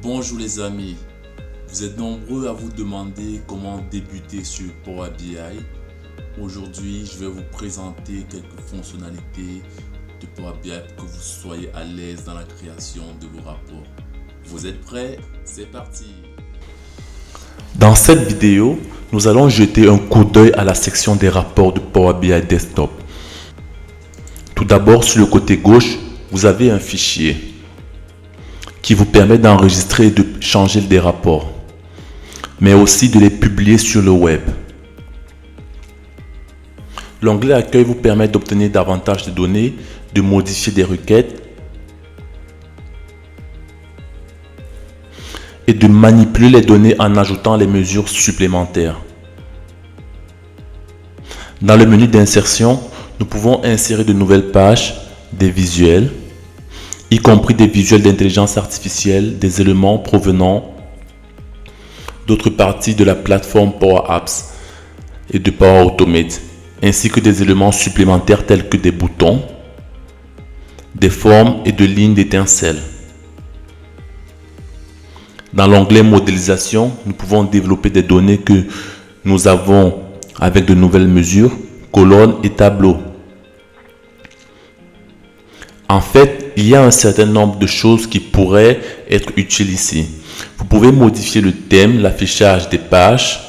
Bonjour les amis, vous êtes nombreux à vous demander comment débuter sur Power BI. Aujourd'hui, je vais vous présenter quelques fonctionnalités de Power BI pour que vous soyez à l'aise dans la création de vos rapports. Vous êtes prêts? C'est parti! Dans cette vidéo, nous allons jeter un coup d'œil à la section des rapports de Power BI Desktop. Tout d'abord, sur le côté gauche, vous avez un fichier qui vous permet d'enregistrer et de changer des rapports, mais aussi de les publier sur le web. L'onglet Accueil vous permet d'obtenir davantage de données, de modifier des requêtes et de manipuler les données en ajoutant les mesures supplémentaires. Dans le menu d'insertion, nous pouvons insérer de nouvelles pages, des visuels, y compris des visuels d'intelligence artificielle, des éléments provenant d'autres parties de la plateforme Power Apps et de Power Automate, ainsi que des éléments supplémentaires tels que des boutons, des formes et de lignes d'étincelles. Dans l'onglet modélisation, nous pouvons développer des données que nous avons avec de nouvelles mesures, colonnes et tableaux. En fait, il y a un certain nombre de choses qui pourraient être utiles ici. Vous pouvez modifier le thème, l'affichage des pages.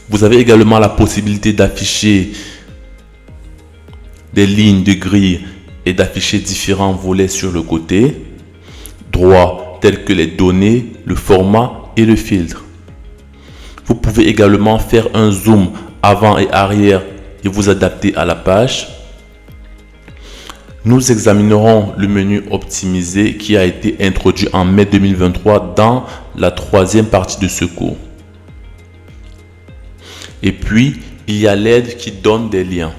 Vous avez également la possibilité d'afficher des lignes de grille et d'afficher différents volets sur le côté droit, tels que les données, le format et le filtre. Vous pouvez également faire un zoom avant et arrière et vous adapter à la page. Nous examinerons le menu optimisé qui a été introduit en mai 2023 dans la troisième partie de ce cours. Et puis, il y a l'aide qui donne des liens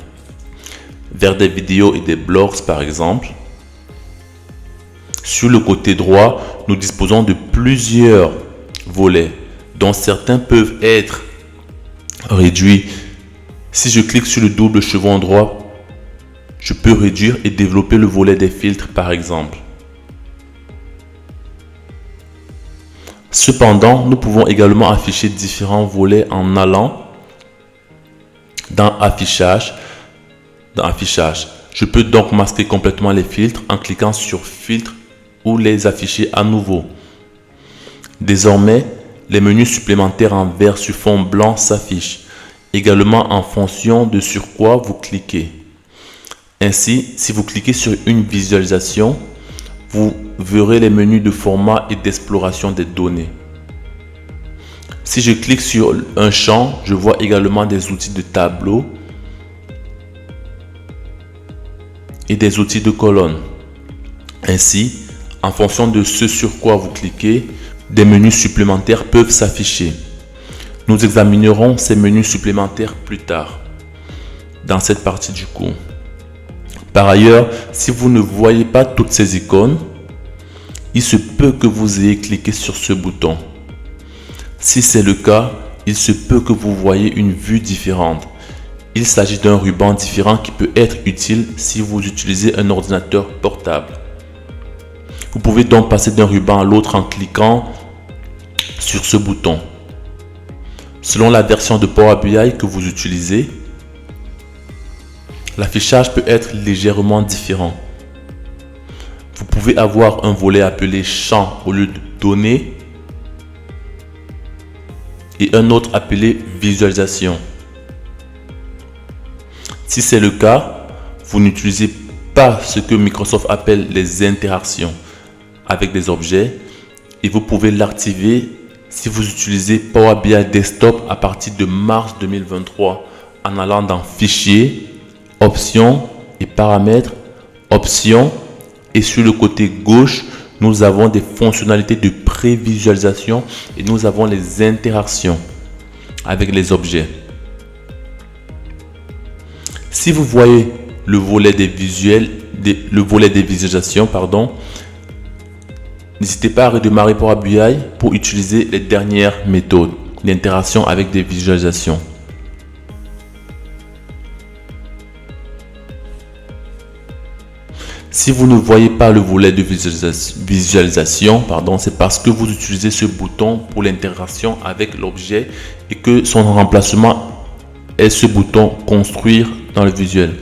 vers des vidéos et des blogs par exemple. Sur le côté droit, nous disposons de plusieurs volets dont certains peuvent être réduits. Si je clique sur le double chevron droit, je peux réduire et développer le volet des filtres par exemple. Cependant, nous pouvons également afficher différents volets en allant dans Affichage. Je peux donc masquer complètement les filtres en cliquant sur Filtre ou les afficher à nouveau. Désormais, les menus supplémentaires en vert sur fond blanc s'affichent, également en fonction de sur quoi vous cliquez. Ainsi, si vous cliquez sur une visualisation, vous verrez les menus de format et d'exploration des données. Si je clique sur un champ, je vois également des outils de tableau et des outils de colonne. Ainsi, en fonction de ce sur quoi vous cliquez, des menus supplémentaires peuvent s'afficher. Nous examinerons ces menus supplémentaires plus tard dans cette partie du cours. Par ailleurs, si vous ne voyez pas toutes ces icônes, il se peut que vous ayez cliqué sur ce bouton. Si c'est le cas, il se peut que vous voyez une vue différente. Il s'agit d'un ruban différent qui peut être utile si vous utilisez un ordinateur portable. Vous pouvez donc passer d'un ruban à l'autre en cliquant sur ce bouton. Selon la version de Power BI que vous utilisez, l'affichage peut être légèrement différent. Vous pouvez avoir un volet appelé champ au lieu de données et un autre appelé visualisation. Si c'est le cas, vous n'utilisez pas ce que Microsoft appelle les interactions avec des objets et vous pouvez l'activer si vous utilisez Power BI Desktop à partir de mars 2023 en allant dans Fichier, Options et Paramètres, Options et sur le côté gauche, nous avons des fonctionnalités de prévisualisation et nous avons les interactions avec les objets. Si vous voyez le volet des visualisations, n'hésitez pas à redémarrer Power BI pour utiliser les dernières méthodes d'interaction avec des visualisations. Si vous ne voyez pas le volet de visualisation, c'est parce que vous utilisez ce bouton pour l'intégration avec l'objet et que son remplacement est ce bouton construire dans le visuel.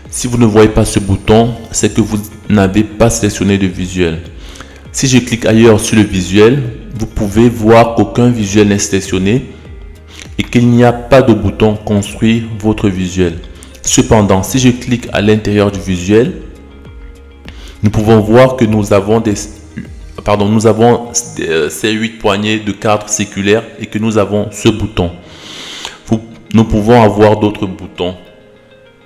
Si vous ne voyez pas ce bouton, c'est que vous n'avez pas sélectionné de visuel. Si je clique ailleurs sur le visuel, vous pouvez voir qu'aucun visuel n'est sélectionné et qu'il n'y a pas de bouton construire votre visuel. Cependant, si je clique à l'intérieur du visuel, nous pouvons voir que nous avons ces 8 poignées de cadre circulaire et que nous avons ce bouton. Nous pouvons avoir d'autres boutons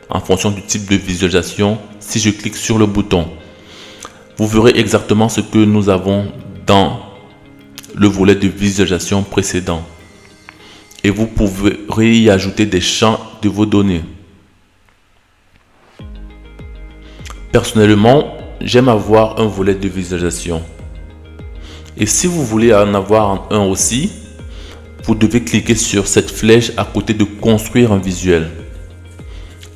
en fonction du type de visualisation. Si je clique sur le bouton, vous verrez exactement ce que nous avons dans le volet de visualisation précédent. Et vous pourrez y ajouter des champs de vos données. Personnellement, j'aime avoir un volet de visualisation. Et si vous voulez en avoir un aussi, vous devez cliquer sur cette flèche à côté de construire un visuel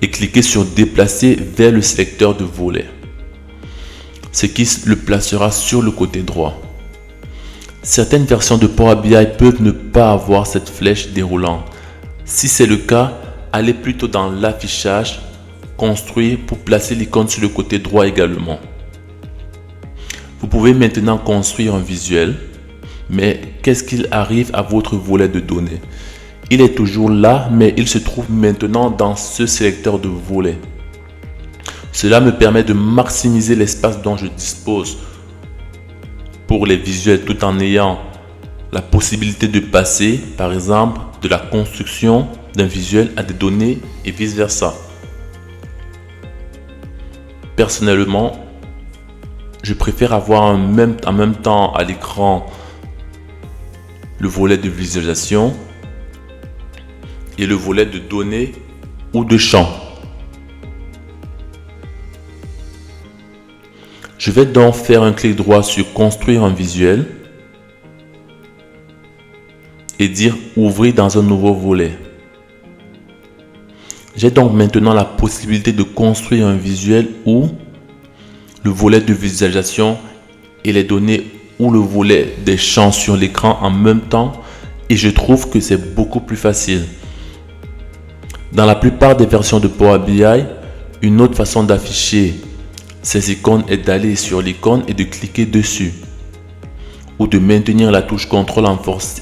et cliquer sur déplacer vers le sélecteur de volet, ce qui le placera sur le côté droit. Certaines versions de Power BI peuvent ne pas avoir cette flèche déroulante. Si c'est le cas, allez plutôt dans l'affichage, construire pour placer l'icône sur le côté droit également. Vous pouvez maintenant construire un visuel, mais qu'est-ce qu'il arrive à votre volet de données? Il est toujours là, mais il se trouve maintenant dans ce sélecteur de volets. Cela me permet de maximiser l'espace dont je dispose pour les visuels tout en ayant la possibilité de passer, par exemple, de la construction d'un visuel à des données et vice-versa. Personnellement, je préfère avoir en même temps à l'écran le volet de visualisation et le volet de données ou de champs. Je vais donc faire un clic droit sur construire un visuel et dire ouvrir dans un nouveau volet. J'ai donc maintenant la possibilité de construire un visuel où le volet de visualisation et les données ou le volet des champs sur l'écran en même temps, et je trouve que c'est beaucoup plus facile. Dans la plupart des versions de Power BI, une autre façon d'afficher ces icônes est d'aller sur l'icône et de cliquer dessus, ou de maintenir la touche CTRL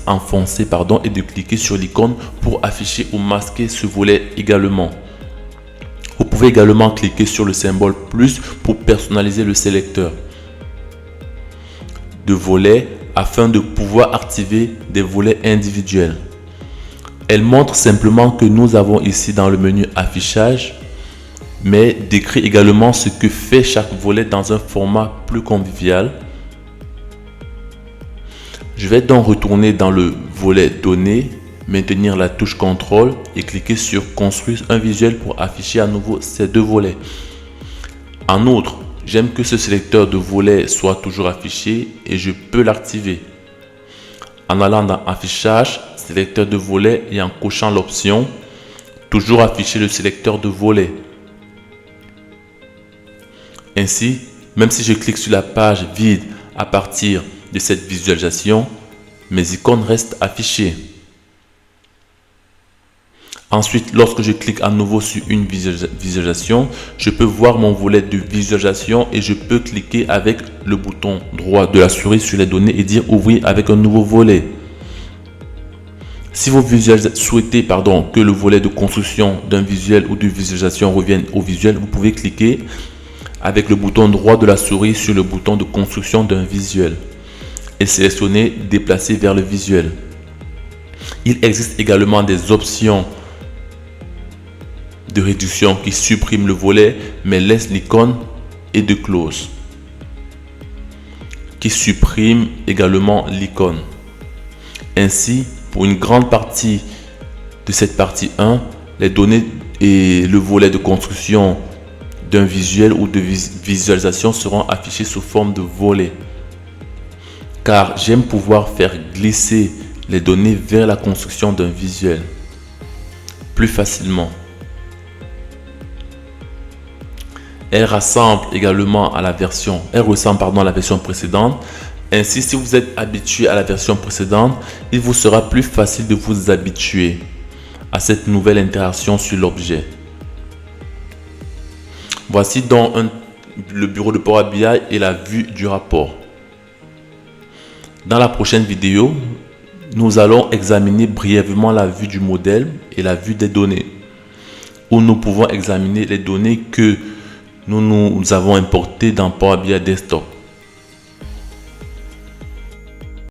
enfoncée et de cliquer sur l'icône pour afficher ou masquer ce volet également. Vous pouvez également cliquer sur le symbole plus pour personnaliser le sélecteur de volets afin de pouvoir activer des volets individuels. Elle montre simplement que nous avons ici dans le menu affichage, mais décrit également ce que fait chaque volet dans un format plus convivial. Je vais donc retourner dans le volet données, maintenir la touche CTRL et cliquer sur construire un visuel pour afficher à nouveau ces deux volets. En outre, j'aime que ce sélecteur de volets soit toujours affiché et je peux l'activer en allant dans affichage, sélecteur de volets et en cochant l'option toujours afficher le sélecteur de volets. Ainsi, même si je clique sur la page vide à partir de cette visualisation, mes icônes restent affichées. Ensuite, lorsque je clique à nouveau sur une visualisation, je peux voir mon volet de visualisation et je peux cliquer avec le bouton droit de la souris sur les données et dire ouvrir avec un nouveau volet. Si vous souhaitez que le volet de construction d'un visuel ou de visualisation revienne au visuel, vous pouvez cliquer avec le bouton droit de la souris sur le bouton de construction d'un visuel et sélectionner déplacer vers le visuel. Il existe également des options de réduction qui supprime le volet mais laisse l'icône et de close qui supprime également l'icône. Ainsi, pour une grande partie de cette partie 1, les données et le volet de construction d'un visuel ou de visualisation seront affichés sous forme de volet, car j'aime pouvoir faire glisser les données vers la construction d'un visuel plus facilement. Elle ressemble également à la version précédente. Ainsi, si vous êtes habitué à la version précédente, il vous sera plus facile de vous habituer à cette nouvelle interaction sur l'objet. Voici donc le bureau de Power BI et la vue du rapport. Dans la prochaine vidéo, nous allons examiner brièvement la vue du modèle et la vue des données, où nous pouvons examiner les données que nous avons importées dans Power BI Desktop.